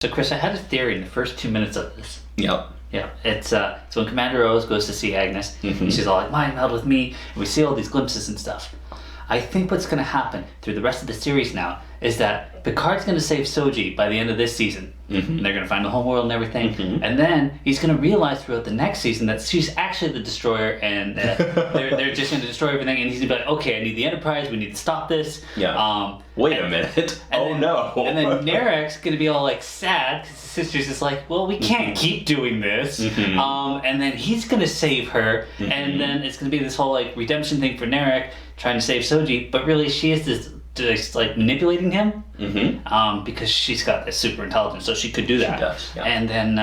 So Chris, I had a theory in the first 2 minutes of this. Yep. Yeah, it's when Commander Rose goes to see Agnes, and she's all like, mind meld with me, and we see all these glimpses and stuff. I think what's going to happen through the rest of the series now is that Picard's going to save Soji by the end of this season. And they're going to find the home world and everything. And then he's going to realize throughout the next season that she's actually the destroyer, and they're just going to destroy everything. And he's going to be like, okay, I need the Enterprise, we need to stop this. Yeah. Wait a minute. No. And then Narek's going to be all like sad because his sister's just like, well, we can't keep doing this. And then he's going to save her. And then it's going to be this whole like redemption thing for Narek trying to save Soji. But really, she is this just like manipulating him because she's got this super intelligence, so she could do that. She does, yeah. And then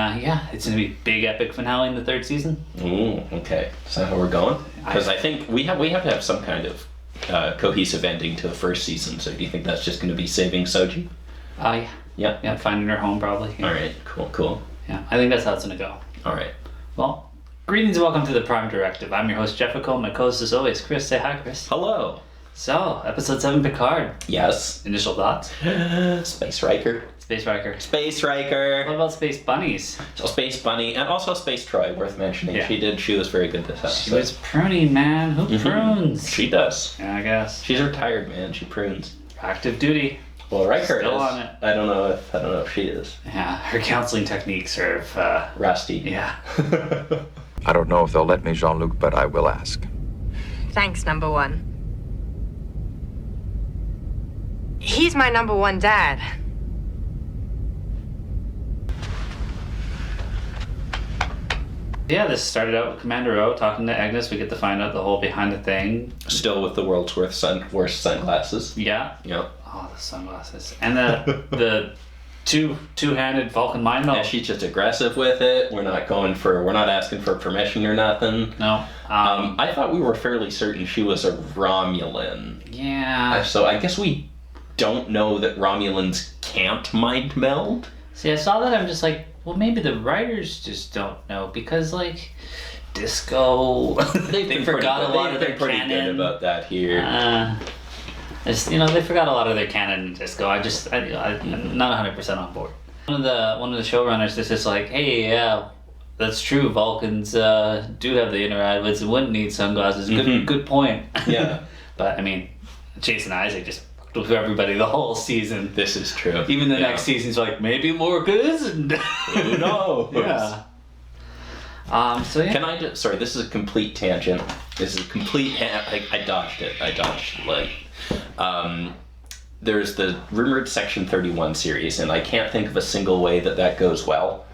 it's gonna be big epic finale in the third season. Ooh, okay. Is that how we're going? Because I think we have to have some kind of cohesive ending to the first season. So do you think that's just going to be saving Soji? Yeah, finding her home probably. Yeah. All right. Cool. Yeah, I think that's how it's gonna go. All right. Well, greetings and welcome to the Prime Directive. I'm your host Jefficho. My co-host as always, Chris. Say hi, Chris. Hello. So, episode 7, Picard. Yes. Initial thoughts? Space Riker. Space Riker. Space Riker. What about Space Bunnies? So Space Bunny and also Space Troi, worth mentioning. Yeah. She was very good this episode. She was pruning, man. Who prunes? She does. Yeah, I guess. She's retired, man. She prunes. Active duty. Well, Riker Still is. on it. I don't know if she is. Yeah, her counseling techniques are Rusty. Yeah. I don't know if they'll let me, Jean-Luc, but I will ask. Thanks, number one. He's my number one dad. Yeah, this started out with Commander O talking to Agnes. We get to find out the whole behind the thing. Still with the world's worst sunglasses. Yeah. Yep. Oh, the sunglasses. And the two-handed Vulcan mind meld. Yeah, she's just aggressive with it. We're not asking for permission or nothing. No. I thought we were fairly certain she was a Romulan. Yeah. So I guess we don't know that Romulans can't mind meld. See, I saw that, I'm just like, well, maybe the writers just don't know, because, like, Disco, they forgot a lot of their pretty canon. good about that here. They forgot a lot of their canon in Disco. I'm not 100% on board. One of the showrunners is just like, hey, yeah, that's true, Vulcans do have the inner eyelids and wouldn't need sunglasses. Good point. Yeah. But, I mean, Jason Isaac just with everybody the whole season. This is true. Even the next season's like, maybe Lorca isn't. Who knows? Yeah. Can I just... Sorry, this is a complete tangent. This is a complete... I dodged it. There's the rumored Section 31 series, and I can't think of a single way that goes well.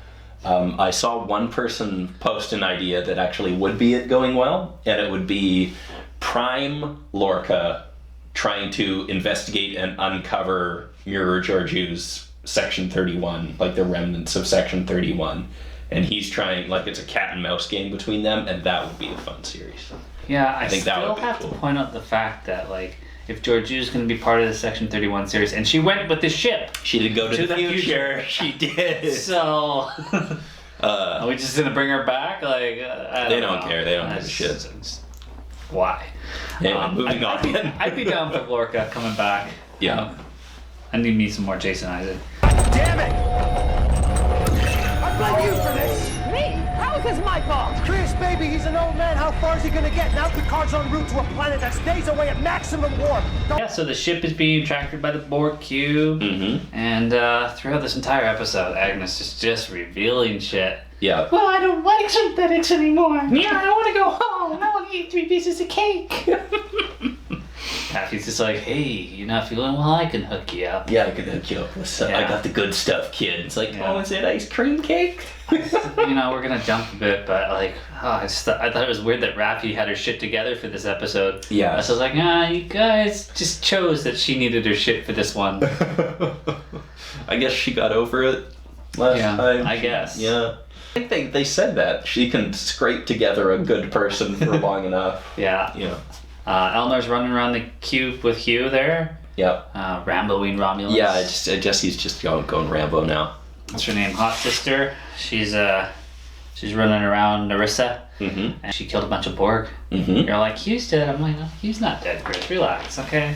I saw one person post an idea that actually would be it going well, and it would be Prime Lorca trying to investigate and uncover Mirror Georgiou's Section 31, like the remnants of Section 31. And he's trying, like it's a cat and mouse game between them, and that would be a fun series. Yeah, I think that still would be have cool. to point out the fact that, like, if Georgiou's going to be part of the Section 31 series, and she went with the ship. She did go to the future. She did. So, are we just going to bring her back? Like, they don't care. They don't give a shit. Why? Anyway, moving on. I'd be down for Lorca coming back. Yeah. I need me some more Jason Isaac. Damn it! I blame you for this! Me? How is this my fault? Chris, baby, he's an old man. How far is he gonna get? Now Picard's en route to a planet that's days away at maximum warp. Yeah, so the ship is being tracked by the Borg cube. And throughout this entire episode, Agnes is just revealing shit. Yeah. Well, I don't like synthetics anymore. Yeah, I want to go home. I want to eat 3 pieces of cake. Taffy's just like, hey, you're not feeling well? I can hook you up. Yeah, I can hook you up with some. Yeah. I got the good stuff, kid. It's like, oh, is it ice cream cake? We're going to jump a bit, but like, I thought it was weird that Raffi had her shit together for this episode. Yeah. So I was like, you guys just chose that she needed her shit for this one. I guess she got over it last time. I guess. Yeah. I think they said that. She can scrape together a good person for long enough. Yeah. Yeah. Elnor's running around the cube with Hugh there. Yep. Ramboing Romulans. Yeah, I guess he's just going Rambo now. What's her name? Hot Sister. She's running around Narissa. And she killed a bunch of Borg. You're like, Hugh's dead. I'm like, no, Hugh's not dead, Chris. Relax, okay?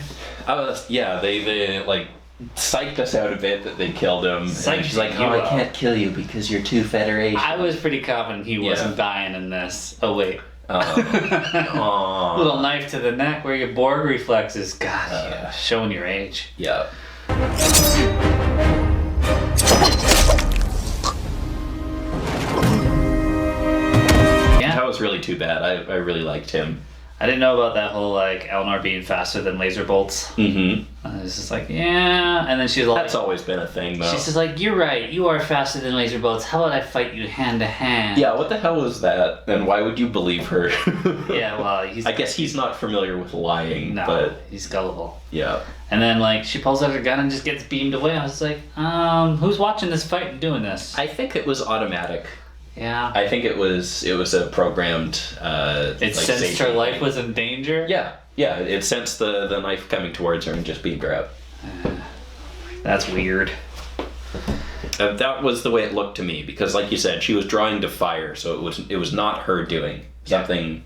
Yeah, they like psyched us out a bit that they killed him. And she's like, you I up. can't kill you because you're too Federation. I was pretty confident he wasn't dying in this. Oh, wait. Aw. Little knife to the neck where your Borg reflexes. God, yeah. Showing your age. Yeah. Yeah. That was really too bad. I really liked him. I didn't know about that whole, like, Elnor being faster than laser bolts. Mm-hmm. I was just like, yeah. And then she's like... That's always been a thing, though. She says, like, you're right. You are faster than laser bolts. How about I fight you hand to hand? Yeah, what the hell was that? And why would you believe her? Yeah, well, I guess he's not familiar with lying, No, but... he's gullible. Yeah. And then, like, she pulls out her gun and just gets beamed away. I was like, who's watching this fight and doing this? I think it was automatic. Yeah. I think it was a programmed... It sensed her life was in danger? Yeah, it sensed the knife coming towards her and just beamed her up. That's weird. That was the way it looked to me, because like you said, she was drawing to fire, so it was not her doing. Something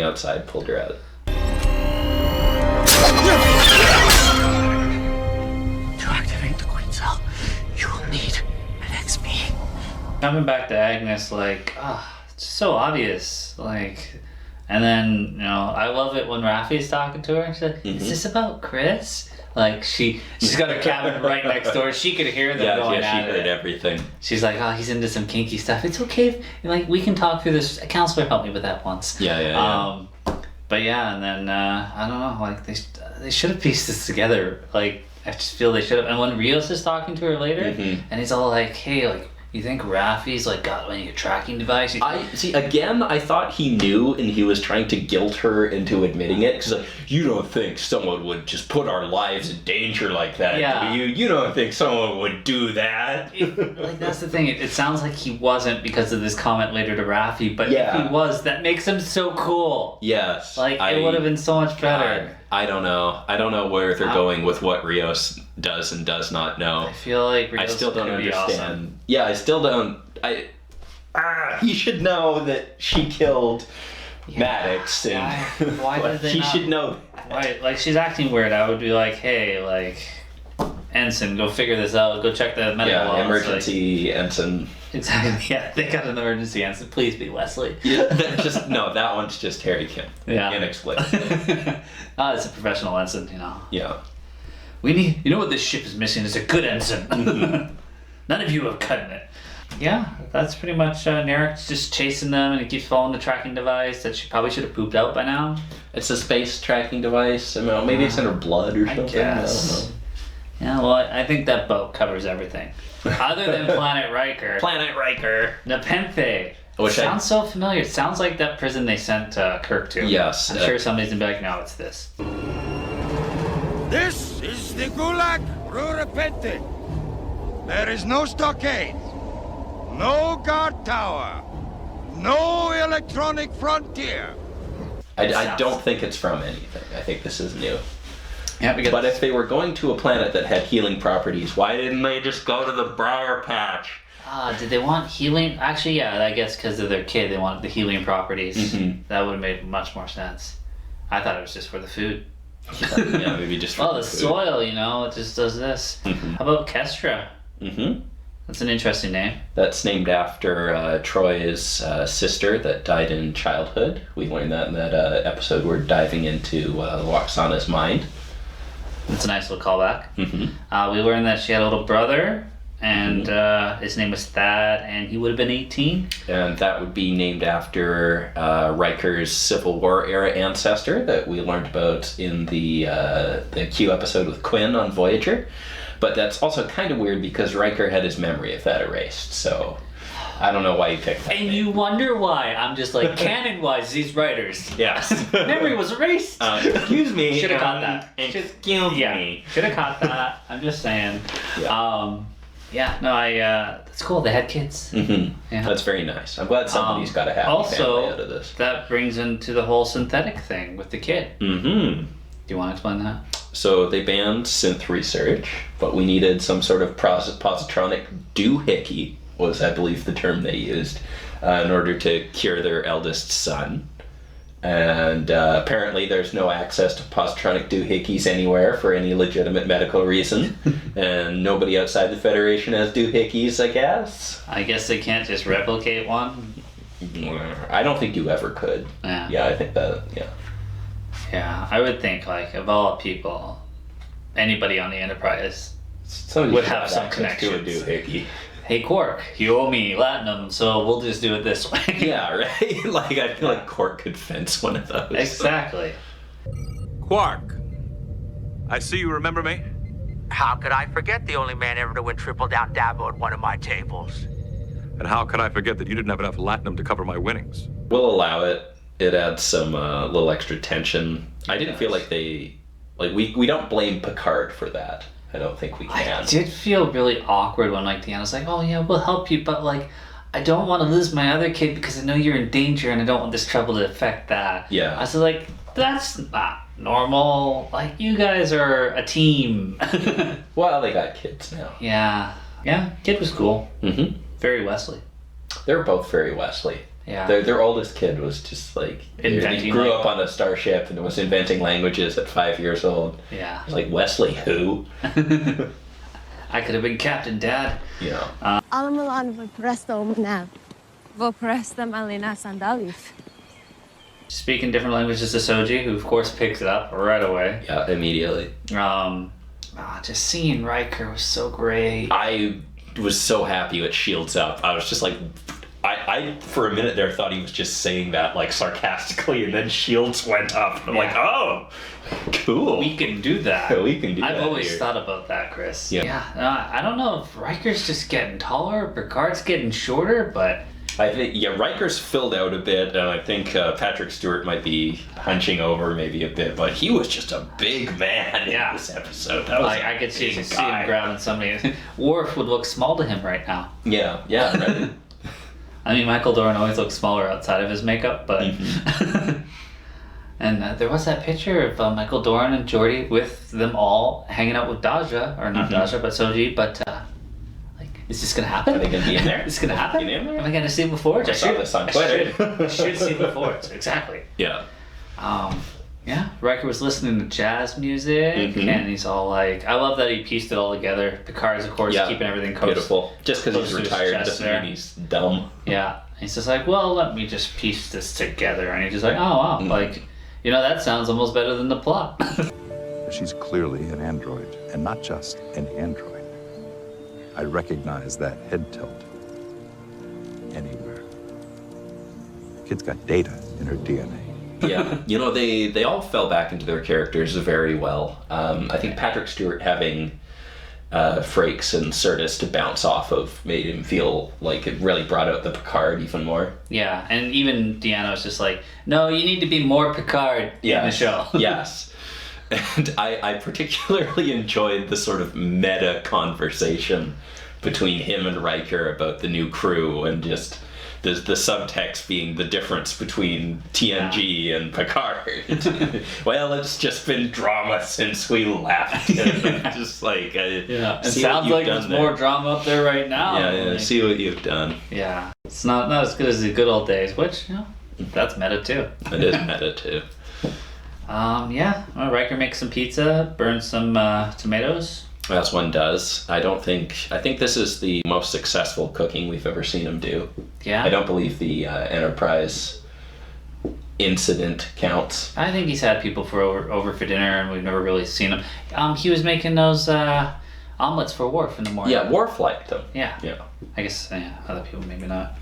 outside pulled her out. To activate the Queen Cell, you will need an XP. Coming back to Agnes, like, it's so obvious. Like, and then, you know, I love it when Raffi's talking to her. She's like, is this about Chris? Like, she's got her cabin right next door. She could hear them going she at heard it. everything. She's like, he's into some kinky stuff. It's okay. Like, we can talk through this. A counselor helped me with that once. Yeah. But yeah, and then, I don't know, like, they should have pieced this together. Like, I just feel they should have. And when Rios is talking to her later, and he's all like, hey, like, you think Raffi's like got like a tracking device? I thought he knew and he was trying to guilt her into admitting it, because like, you don't think someone would just put our lives in danger like that, do you? You don't think someone would do that? Like, that's the thing. It sounds like he wasn't because of this comment later to Raffi, but if he was, that makes him so cool. Yes. Like, it would have been so much better. God, I don't know where they're going with what Rios does and does not know. I feel like Rios I still don't could be understand. awesome. Yeah, I still don't. He should know that she killed Maddox, and why did they he not? should know. Why? Like, she's acting weird. I would be like, hey, like, Ensign, go figure this out. Go check the medical. Yeah, logs. emergency ensign. Exactly. Yeah, they got an emergency ensign. Please be Wesley. Yeah, that one's just Harry Kim. Yeah. Inexplicable. It's a professional ensign, you know. Yeah. We need. You know what this ship is missing is a good ensign. None of you have cut it. Yeah, that's pretty much Narek's just chasing them, and he keeps following the tracking device that she probably should have pooped out by now. It's a space tracking device. I mean, maybe it's in her blood or something. I guess. I don't know. Yeah, well, I think that boat covers everything. Other than Planet Riker. Planet Riker. Nepenthe. Sounds so familiar. It sounds like that prison they sent Kirk to. Yes. I'm sure somebody's gonna be like, no, it's this. This is the Gulag Nepenthe. There is no stockade, no guard tower, no electronic frontier. I don't think it's from anything. I think this is new. Yeah, but if they were going to a planet that had healing properties, why didn't they just go to the Briar Patch? Did they want healing? Actually, yeah, I guess because of their kid, they wanted the healing proproperties. That would have made much more sense. I thought it was just for the food. Yeah, maybe just for the food. soil, you know, it just does this. How about Kestra? That's an interesting name. That's named after Troi's sister that died in childhood. We learned that in that episode. We're diving into Loxana's mind. That's a nice little callback. We learned that she had a little brother, and his name was Thad, and he would have been 18. And that would be named after Riker's Civil War era ancestor that we learned about in the Q episode with Quinn on Voyager. But that's also kind of weird because Riker had his memory of that erased, so I don't know why you picked that And name. you wonder why. I'm just like, canon-wise, these writers. Yes. Memory was erased. Excuse me. Should have caught that. Excuse me. Should have caught that. I'm just saying. That's cool. They had kids. Yeah. That's very nice. I'm glad somebody's got a happy family out of this. That brings into the whole synthetic thing with the kid. Do you want to explain that? So they banned synth research, but we needed some sort of positronic doohickey, was I believe the term they used, in order to cure their eldest son. And apparently there's no access to positronic doohickeys anywhere for any legitimate medical reason. And nobody outside the Federation has doohickeys, I guess. I guess they can't just replicate one. I don't think you ever could. Yeah, I think that, Yeah, I would think, like, of all people, anybody on the Enterprise Somebody would should have some access to a connections. doohickey. Hey, Quark, you owe me Latinum, so we'll just do it this way. Yeah, right? Like, I feel like Quark could fence one of those. Exactly. Quark, I see you remember me. How could I forget the only man ever to win triple down Dabo at one of my tables? And how could I forget that you didn't have enough latinum to cover my winnings? We'll allow it. It adds some little extra tension. I didn't feel like we don't blame Picard for that. I don't think we can. I did feel really awkward when, like, Deanna's like, oh, yeah, we'll help you, but, like, I don't want to lose my other kid because I know you're in danger and I don't want this trouble to affect that. Yeah. I was like, that's not normal. Like, you guys are a team. Well, they got kids now. Yeah. Yeah, kid was cool. Mm-hmm. Very Wesley. They're both very Wesley. Yeah. Their oldest kid was just like, he grew up on a starship and was inventing languages at 5 years old. Yeah. I was like, Wesley who? I could have been captain, Dad. Yeah. Alam mo lang presto na. Vo presta malina sandalif. Speaking different languages to Soji, who of course picks it up right away. Yeah, immediately. Just seeing Riker was so great. I was so happy with Shields Up. I was just like, I for a minute there thought he was just saying that like sarcastically, and then Shields went up. And I'm like, oh, cool. We can do that. We can do that. I've always here. thought about that, Chris. Yeah. I don't know if Riker's just getting taller, Picard's getting shorter, but I think, Riker's filled out a bit, and I think Patrick Stewart might be hunching over maybe a bit, but he was just a big man in this episode. That was I could see big him guy. grabbing somebody. Worf would look small to him right now. Yeah, right. I mean, Michael Dorn always looks smaller outside of his makeup, but... And there was that picture of Michael Dorn and Geordi with them all hanging out with Daja, or not Daja, but Soji, but... Is this gonna happen? Are they gonna be in there? Is this gonna happen? In there? Am I gonna see before? I saw this on Twitter. I should see before. Exactly. Yeah. Yeah. Riker was listening to jazz music, and he's all like, I love that he pieced it all together. Picard's, of course, keeping everything close. Beautiful. Just because he's retired doesn't mean he's dumb. Yeah. He's just like, well, let me just piece this together. And he's just like, oh, wow. Like, that sounds almost better than the plot. She's clearly an android, and not just an android. I recognize that head tilt anywhere. Kid's got data in her DNA. Yeah, they all fell back into their characters very well. I think Patrick Stewart having Frakes and Sirtis to bounce off of made him feel like it really brought out the Picard even more. Yeah, and even Deanna was just like, no, you need to be more Picard in the show. Yes. And I particularly enjoyed the sort of meta conversation between him and Riker about the new crew, and just the subtext being the difference between TNG and Picard. Well, it's just been drama since we left. Just like, it sounds like there's more drama up there right now. Yeah, see what you've done. Yeah, it's not as good as the good old days, which, that's meta too. It is meta too. Riker makes some pizza, burns some tomatoes. As one does. I think this is the most successful cooking we've ever seen him do. Yeah. I don't believe the Enterprise incident counts. I think he's had people over for dinner, and we've never really seen him. He was making those omelets for Worf in the morning. Yeah, Worf liked them. Yeah. Yeah. I guess other people maybe not.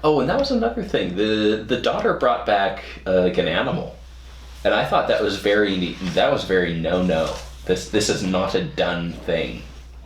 Oh, and that was another thing. The daughter brought back like an animal, and I thought that was very no. This is not a done thing.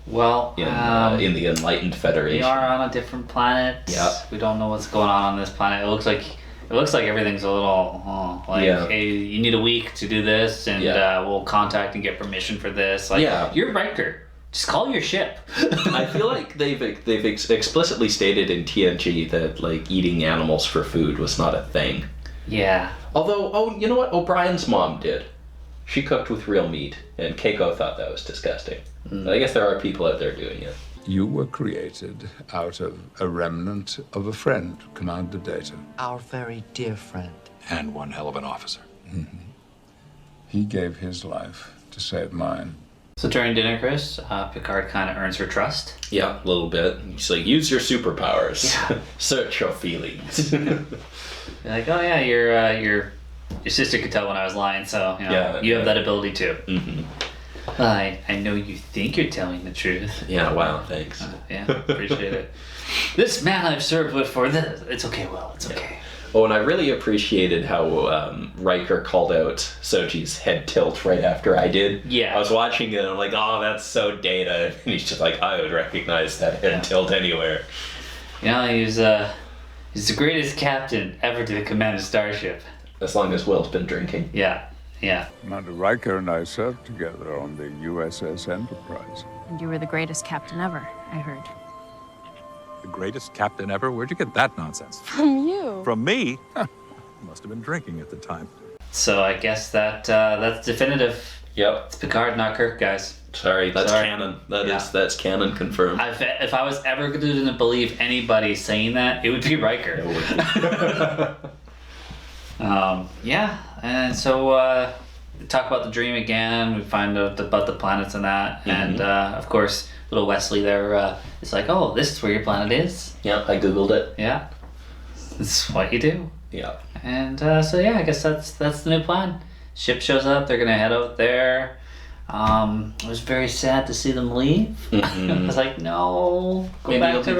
Well, in the Enlightened Federation, we are on a different planet. Yeah. We don't know what's going on this planet. It looks like everything's a little hey, you need a week to do this, and we'll contact and get permission for this. You're Riker. Just call your ship. I feel like they've explicitly stated in TNG that like eating animals for food was not a thing. Yeah. Although, you know what? O'Brien's mom did. She cooked with real meat, and Keiko thought that was disgusting. But I guess there are people out there doing it. You were created out of a remnant of a friend, Commander Data. Our very dear friend. And one hell of an officer. Mm-hmm. He gave his life to save mine. So during dinner, Chris, Picard kind of earns her trust. Yeah, a little bit. He's like, use your superpowers. Yeah. Search your feelings. You're like, oh yeah, your sister could tell when I was lying, so you have that ability too. Mm-hmm. I know you think you're telling the truth. Yeah, wow, thanks. Yeah, appreciate it. This man I've served with for this. It's okay, Will. It's okay. Oh, and I really appreciated how Riker called out Soji's head tilt right after I did. Yeah. I was watching it and I'm like, oh, that's so Data. And he's just like, I would recognize that head tilt anywhere. You know, he's the greatest captain ever to command a starship. As long as Will's been drinking. Yeah. Commander Riker and I served together on the USS Enterprise. And you were the greatest captain ever, I heard. The greatest captain ever? Where'd you get that nonsense? From you. From me? Huh. Must have been drinking at the time. So I guess that's definitive. Yep. It's Picard, not Kirk, guys. Sorry, that's canon. That's canon confirmed. If I was ever going to believe anybody saying that, it would be Riker. It would be. Yeah, and so we talk about the dream again. We find out about the planets and that, and of course, little Wesley there is like, "Oh, this is where your planet is." Yeah, I googled it. Yeah, this is what you do. Yeah, and so yeah, I guess that's the new plan. Ship shows up. They're gonna head out there. It was very sad to see them leave. Mm-hmm. I was like, no, go Maybe back to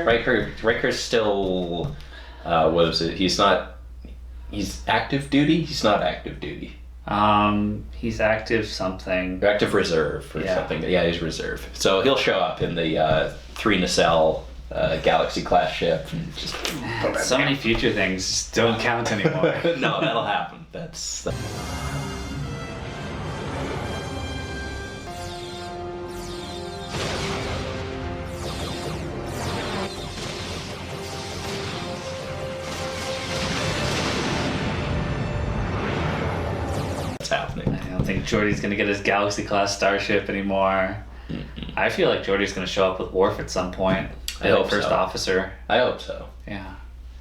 Riker. Riker's still, what was it? He's active duty? He's not active duty. He's active something. Active reserve or something. Yeah, he's reserve. So he'll show up in the 3 nacelle Galaxy class ship. And just so many future things just don't count anymore. No, that'll happen. That's happening. I don't think Geordi's gonna get his Galaxy class starship anymore. Mm-hmm. I feel like Geordi's gonna show up with Worf at some point. I hope first so. officer. I hope so. Yeah,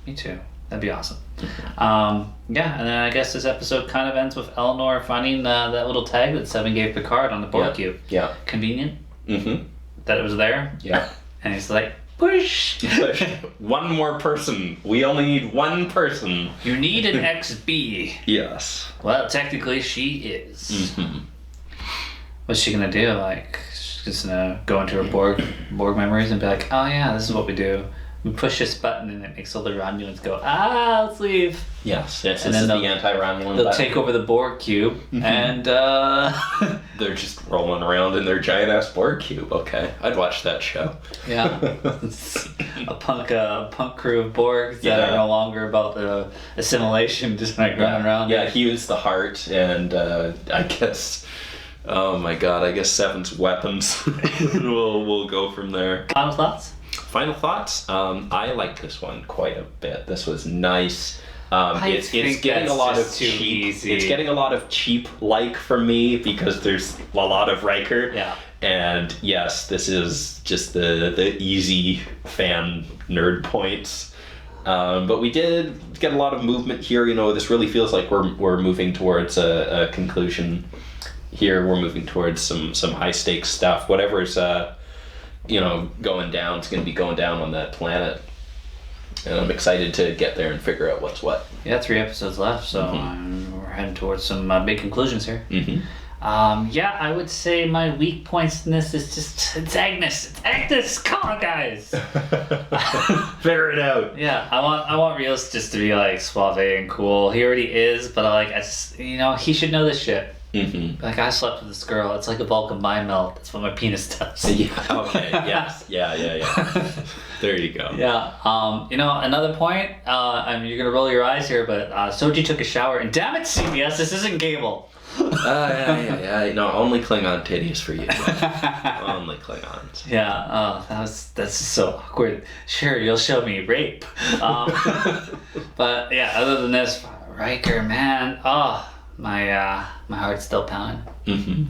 me too. That'd be awesome. Yeah, and then I guess this episode kind of ends with Elnor finding that little tag that Seven gave Picard on the Borg cube. Yeah. Convenient. Mm-hmm. That it was there. Yeah. And he's like, push. One more person. We only need one person. You need an XB. Yes. Well, technically she is. Mm-hmm. What's she gonna do? Like, she's just gonna go into her Borg memories and be like, oh yeah, this is what we do. We push this button and it makes all the Romulans go, let's leave. Yes, and this then is the anti-Romulan They'll button. take over the Borg cube and they're just rolling around in their giant ass Borg cube. Okay, I'd watch that show. Yeah. It's a punk crew of Borgs that are no longer about the assimilation, just like running around. Yeah, Hugh's the heart, and I guess, oh my god, I guess Seven's weapons. we'll go from there. Final thoughts? Final thoughts? I liked this one quite a bit. This was nice. It's getting a lot of cheap. Easy. It's getting a lot of cheap from me because there's a lot of Riker. Yeah. And yes, this is just the easy fan nerd points. But we did get a lot of movement here. You know, this really feels like we're moving towards a conclusion here. We're moving towards some high stakes stuff. Whatever's going down, it's going to be going down on that planet. And I'm excited to get there and figure out what's what. Yeah, 3 episodes left, so we're heading towards some big conclusions here. Mm-hmm. I would say my weak points in this is just, it's Agnes. It's Agnes! Come on, guys! Figure it out. Yeah, I want Rios just to be like suave and cool. He already is, but he should know this shit. Mm-hmm. Like, I slept with this girl. It's like a Vulcan mind melt. That's what my penis does. Yeah. Okay. Yes. Yeah. There you go. Yeah. Another point. You're gonna roll your eyes here, but Soji took a shower, and damn it, CBS, this isn't Gable. Yeah. No, only Klingon titties for you. Only Klingons. Yeah. That's so awkward. Sure, you'll show me rape. But yeah, other than this, Riker, man. My heart's still pounding. Mm-hmm.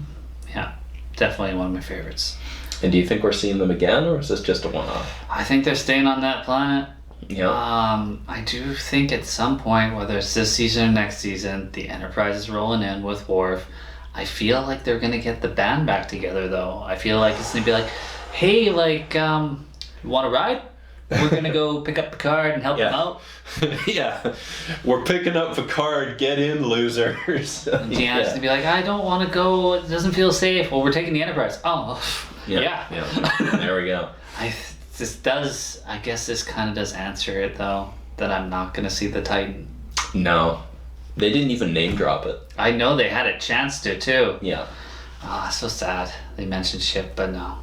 Yeah, definitely one of my favorites. And do you think we're seeing them again, or is this just a one-off? I think they're staying on that planet. Yeah. I do think at some point, whether it's this season or next season, the Enterprise is rolling in with Worf. I feel like they're gonna get the band back together, though. I feel like it's gonna be like, hey, like, you want to ride? We're gonna go pick up Picard and help him out. Yeah, we're picking up Picard. Get in, losers. Deanna's gonna be like, I don't want to go. It doesn't feel safe. Well, we're taking the Enterprise. Oh, yeah. There we go. I guess this kind of does answer it, though, that I'm not gonna see the Titan. No, they didn't even name drop it. I know they had a chance to too. Yeah. Ah, so sad. They mentioned ship, but no.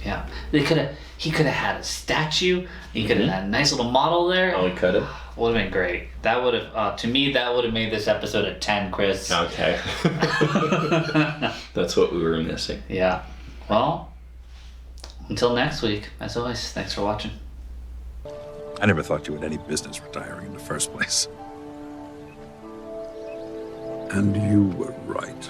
Yeah, he could have had a statue. He could have had a nice little model there. Oh, he could have. Would have been great. That would have, to me, that would have made this episode a 10, Chris. Okay. That's what we were missing. Yeah. Well, until next week, as always, thanks for watching. I never thought you had any business retiring in the first place. And you were right.